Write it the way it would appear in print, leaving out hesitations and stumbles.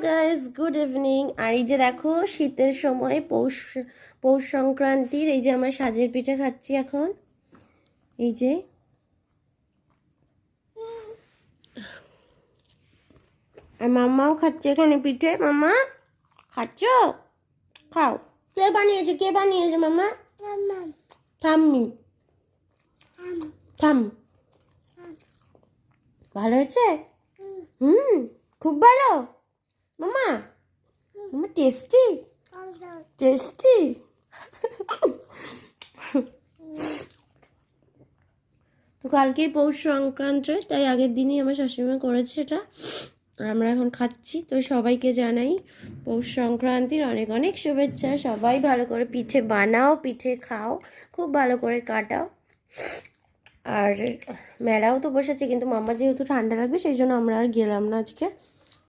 Guys, good evening. আর এই যে দেখো শীতের সময় পৌষ সংক্রান্তির এই যে আমরা সাজের পিঠে খাচ্ছি এখন। এই যে আর মাম্মাও খাচ্ছে এখানে পিঠে। মাম্মা খাচ্ছ? খাও। কে বানিয়েছে মাম্মা? ঠাম্মি। থাম। ভালো হয়েছে? খুব ভালো মাম্মা। মাম্মা টেস্টি টেস্টি। তো কালকেই পৌষ সংক্রান্তি, তাই আগের দিনই আমার শাশুড়িমা করেছে এটা, আর আমরা এখন খাচ্ছি। তো সবাইকে জানাই পৌষ সংক্রান্তির অনেক অনেক শুভেচ্ছা। সবাই ভালো করে পিঠে বানাও, পিঠে খাও, খুব ভালো করে কাটাও। আর মেলাও তো বসেছে, কিন্তু মাম্মা যেহেতু ঠান্ডা লাগবে সেই জন্য আমরা আর গেলাম না আজকে।